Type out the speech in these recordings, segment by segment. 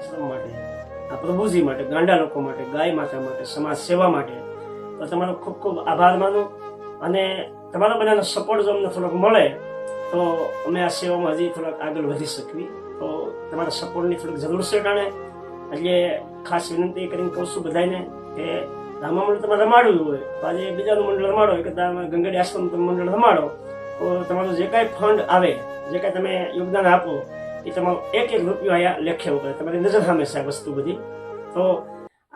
આશ્રમ માટે, આ પ્રભુજી માટે, ગાંડા લોકો માટે, ગાય માતા માટે, સમાજ સેવા માટે તો તમારો ખૂબ ખૂબ આભાર માનું. અને તમારા બધાનો સપોર્ટ જો અમને થોડોક મળે તો અમે આ સેવામાં હજી થોડાક આગળ વધી શકીએ. તો તમારા સપોર્ટની થોડીક જરૂર છે. કારણે એટલે ખાસ વિનંતી કરીને કહું છું બધાને કે રામા મંડળ તમારે રમાડવું હોય તો આજે બીજાનું મંડળ રમાડો કે તમે ગંગડી આશ્રમ મંડળ રમાડો તો તમારું જે કાંઈ ફંડ આવે, જે કાંઈ તમે યોગદાન આપો એ તમારો એક એક રૂપિયો અહીંયા લખ્યો કરે. તમારી નજર સામે છે આ વસ્તુ બધી. તો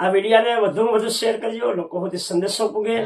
આ વિડીયાને વધુમાં વધુ શેર કરજો, લોકો સુધી સંદેશો પૂગે.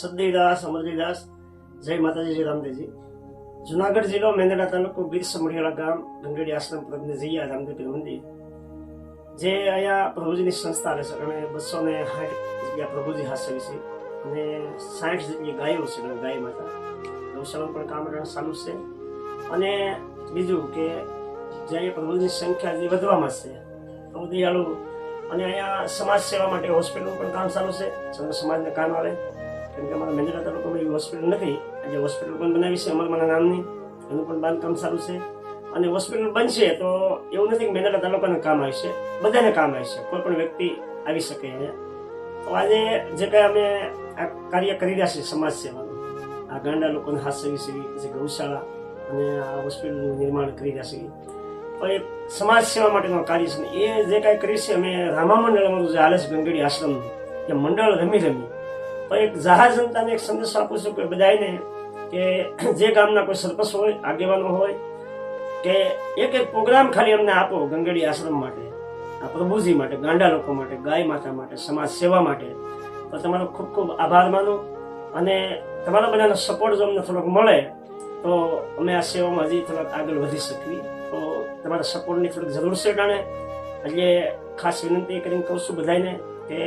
સદીદાસ, અમરજીદાસ, જય માતાજી, જય રામદેવજી. જુનાગઢ જિલ્લો, મેંદરડા તાલુકો, બીર સમઢિયાળા ગામ, ગંગડી આશ્રમ પ્રતિનિધિ રામદેવ મંદિર, જે અહીંયા પ્રભુજીની સંસ્થા રહેશે. અને 260 જગ્યા પ્રભુજી હાસવી છે અને 60 જેટલી ગાયો છે. ગાય માતા ગૌશાળા પણ કામ ચાલુ છે. અને બીજું કે જે અહીંયા પ્રભુજીની સંખ્યા જે વધવામાં છે તો દયાળુ. અને અહીંયા સમાજ સેવા માટે હોસ્પિટલનું પણ કામ ચાલુ છે. સમાજને કામ આવે, કેમ કે અમારા મેંદરડા તાલુકામાં એવી હોસ્પિટલ નથી. આજે હોસ્પિટલ પણ બનાવી છે અમારા નામની, એનું પણ બાંધકામ ચાલુ છે. અને હોસ્પિટલ બનશે તો એવું નથી કે મેંદરડા તાલુકાને કામ આવશે, બધાને કામ આવશે. કોઈ પણ વ્યક્તિ આવી શકે અહીંયા. તો આજે જે કાંઈ અમે આ કાર્ય કરી રહ્યા છીએ સમાજ સેવાનું, આ ગાંડા લોકોને હાથસવી છે, જે ગૌશાળા અને આ હોસ્પિટલનું નિર્માણ કરી રહ્યા છીએ, તો એ સમાજ સેવા માટેનું કાર્ય છે. એ જે કાંઈ કરી છે અમે રામા મંડળ અમારું જે હાલે છે ગંગડી આશ્રમનું, એ મંડળ રમી તો એક જાહેર જનતાને એક સંદેશો આપું છું કે બધાને કે જે ગામના કોઈ સરપંચ હોય, આગેવાનો હોય, કે એક એક પ્રોગ્રામ ખાલી અમને આપો ગંગડી આશ્રમ માટે, આ પ્રભુજી માટે, ગાંડા લોકો માટે, ગાય માતા માટે, સમાજ સેવા માટે. તો તમારો ખૂબ ખૂબ આભાર માનું. અને તમારા બધાનો સપોર્ટ જો અમને થોડોક મળે તો અમે આ સેવામાં હજી થોડાક આગળ વધી શકીએ. તો તમારા સપોર્ટની થોડીક જરૂર છે. કારણે એટલે ખાસ વિનંતી કરીને કહું છું બધાને કે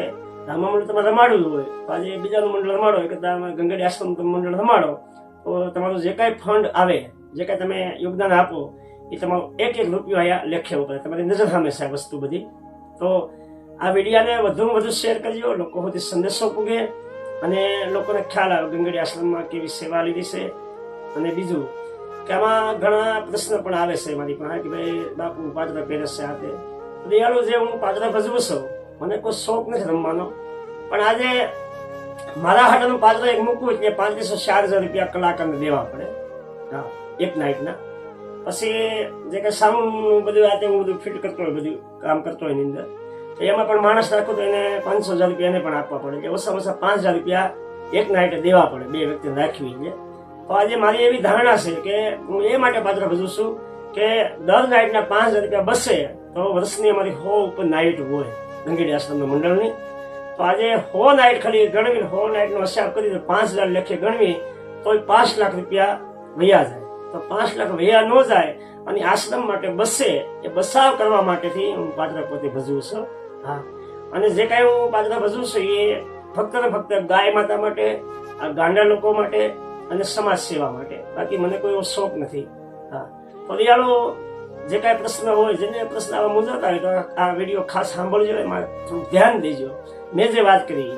રામા મંડળ તમારે રમાડવું હોય તો આજે બીજાનું મંડળ રમાડો કે તમે ગંગડી આશ્રમ મંડળ રમાડો તો તમારું જે કાંઈ ફંડ આવે, જે કાંઈ તમે યોગદાન આપો એ તમારો એક એક રૂપિયો અહીંયા લખ્યો કરે. તમારી નજર સામે છે આ વસ્તુ બધી. તો આ વિડીયાને વધુમાં વધુ શેર કરજો, લોકો સુધી સંદેશો પૂગે અને લોકોને ખ્યાલ આવે ગંગડી આશ્રમમાં કેવી સેવા લીધી છે. અને બીજું કે આમાં ઘણા પ્રશ્ન પણ આવે છે મારી પાસે કે ભાઈ બાપુ પાદરા પહેરે છે આ તે. દયાળુ જે હું પાદરા ભજવું છું, મને કોઈ શોખ નથી રમવાનો, પણ આજે મારા હાટનું પાદરા એક મૂકવું એટલે 3500-4000 રૂપિયા કલાકારને દેવા પડે હા એક નાઇટના. પછી જે કંઈ સાઉન્ડનું બધું આ તે હું બધું ફિટ કરતો હોય, બધું કામ કરતો હોય એની અંદર, એમાં પણ માણસ રાખો તો એને 500,000 રૂપિયા એને પણ આપવા પડે, એટલે ઓછામાં ઓછા 5,000 રૂપિયા એક નાઇટે દેવા પડે 2 વ્યક્તિને રાખવી છે. તો આજે મારી એવી ધારણા છે કે હું એ માટે પાત્ર ભજવું છું કે દર નાઇટના 5,000 રૂપિયા બસે તો વર્ષની અમારી 100 ઉપર નાઇટ હોય ગંગેડી આશ્રમના મંડળની. તો આજે 100 નાઇટ ખાલી ગણવી, 100 નાઇટનો હિસાબ કરી તો 5,000 લેખે ગણવી તો 5 લાખ રૂપિયા વયા જાય. તો 5 લાખ વયા ન જાય અને આશ્રમ માટે બસે એ બસાવ કરવા માટેથી હું પાત્ર પોતે ભજવું છું. હા, અને જે કાંઈ હું પાત્ર ભજવું છું એ ફક્ત ને ફક્ત ગાય માતા માટે, આ ગાંડા લોકો માટે અને સમાજ સેવા માટે, બાકી મને કોઈ એવો શોખ નથી. હા, તો દયાળુ જે કાંઈ પ્રશ્ન હોય, જેને પ્રશ્ન આવા મૂંઝવતા હોય તો આ વિડીયો ખાસ સાંભળજો, એમાં થોડું ધ્યાન દેજો. મેં જે વાત કરી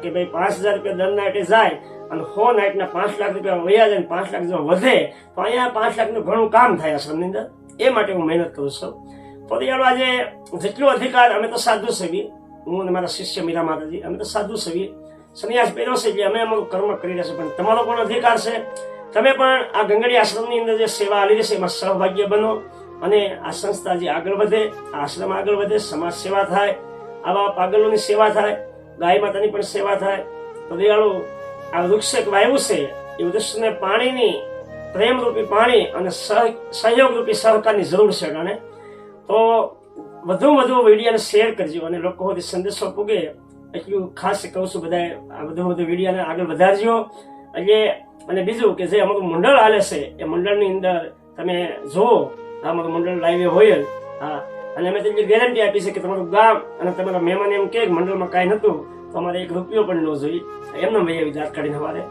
કે ભાઈ 5,000 રૂપિયા દર નાઇટે જાય અને 100 નાઇટના 5 લાખ રૂપિયા વયા જાય, 5 લાખ જો વધે તો અહીંયા 5 લાખનું ઘણું કામ થાય આશ્રમની અંદર. એ માટે હું મહેનત કરું છું. તો દયાળુ આજે જેટલો અધિકાર, અમે તો સાધુ સેવી, હું અને મારા શિષ્ય મીરા માતાજી, અમે તો સાધુ સેવી, સંન્યાસ પહેર્યો છે એટલે અમે અમારું કર્મ કરી રહ્યા છે, પણ તમારો પણ અધિકાર છે. તમે પણ આ ગંગડી આશ્રમની અંદર જે સેવા આલી છે એમાં સહભાગ્ય બનો અને આ સંસ્થા જે આગળ વધે, આ આશ્રમ આગળ વધે, સમાજ સેવા થાય, આવા પાગલોની સેવા થાય, ગાય માતાની પણ સેવા થાય. તો દયાળુ આ વૃક્ષ એક વાયુ છે, એ વૃક્ષને પાણીની, પ્રેમરૂપી પાણી અને સહયોગરૂપી સહકારની જરૂર છે. અને તો વધુમાં વધુ વિડીયોને શેર કરજો અને લોકો સુધી સંદેશો પૂગે એટલું ખાસ કહું છું. બધાએ આ વધુ વિડીયોને આગળ વધારજો. અને બીજું કે જે અમારું મંડળ હાલે છે એ મંડળની અંદર તમે જુઓ, અમારું મંડળ લાઈવે હોય જ. હા, અને અમે તેની ગેરંટી આપી છે કે તમારું ગામ અને તમારા મહેમાન એમ કે મંડળમાં કાંઈ નહોતું તો અમારે 1 રૂપિયો પણ ન જોઈએ, એમને ભાઈ એવી જાત કાઢીને અમારે.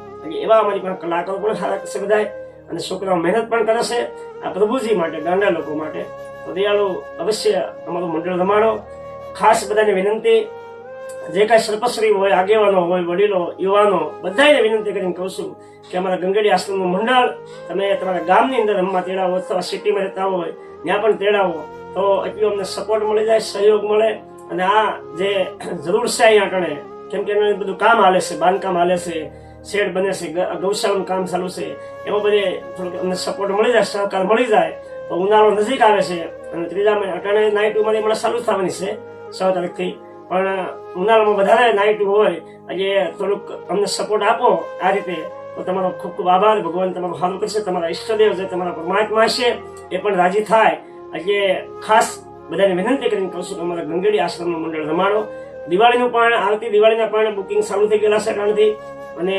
એવા અમારી પાસે કલાકારો પણ સારા છે બધાય, અને છોકરાઓ મહેનત પણ કરે છે આ પ્રભુજી માટે, ગાંડા લોકો માટે. તો દયાળુ અવશ્ય અમારું મંડળ રમાડો. ખાસ બધાને વિનંતી, જે કાંઈ સર્પશ્રી હોય, આગેવાનો હોય, વડીલો, યુવાનો, બધાને વિનંતી કરીને કહું છું કે અમારા ગંગેડી આશ્રમનું મંડળ તમે તમારા ગામની અંદર રમવા તેડાવો અથવા સિટીમાં રહેતા હોય ત્યાં પણ તેડાવો તો એટલું અમને સપોર્ટ મળી જાય, સહયોગ મળે. અને આ જે જરૂર છે અહીંયા કણે, કેમ કે એનું બધું કામ હાલે છે, બાંધકામ હાલે છે, શેડ બને છે, ગૌશાળાનું કામ ચાલુ છે, એમાં બધે થોડુંક અમને સપોર્ટ મળી જાય, સહકાર મળી જાય. તો ઉનાળો નજીક આવે છે અને 3જા મહિના અટાણે નાઇટ અમારી હમણાં ચાલુ થવાની છે 6 તારીખથી, પણ ઉનાળામાં વધારે નાઇટ હોય એટલે થોડુંક અમને સપોર્ટ આપો આ રીતે. તો તમારો ખૂબ ખૂબ આભાર. ભગવાન તમારું સારું કરશે. તમારા ઈષ્ટદેવ જે તમારા પરમાત્મા છે એ પણ રાજી થાય. એટલે ખાસ બધાને વિનંતી કરીને કહું છું કે અમારા ગંગેડી આશ્રમનું મંડળ રમાડો. દિવાળીનું પણ, આવતી દિવાળીના પણ બુકિંગ ચાલુ થઈ ગયેલા છે અટાણેથી, અને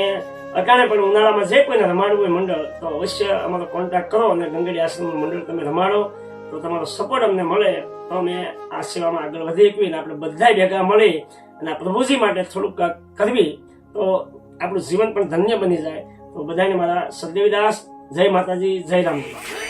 અટાણે પણ ઉનાળામાં જે કોઈને રમાડવું હોય મંડળ તો અવશ્ય અમારો કોન્ટેક્ટ કરો અને ગંગેડી આશ્રમનું મંડળ તમે રમાડો. તો તમારો સપોર્ટ અમને મળે તો અમે આ સેવામાં આગળ વધી શકીએ. આપણે બધા ભેગા મળી અને આ પ્રભુજી માટે થોડુંક કરવી તો આપણું જીવન પણ ધન્ય બની જાય. તો બધાને મારા સદદેવીદાસ, જય માતાજી, જય રામદેવ.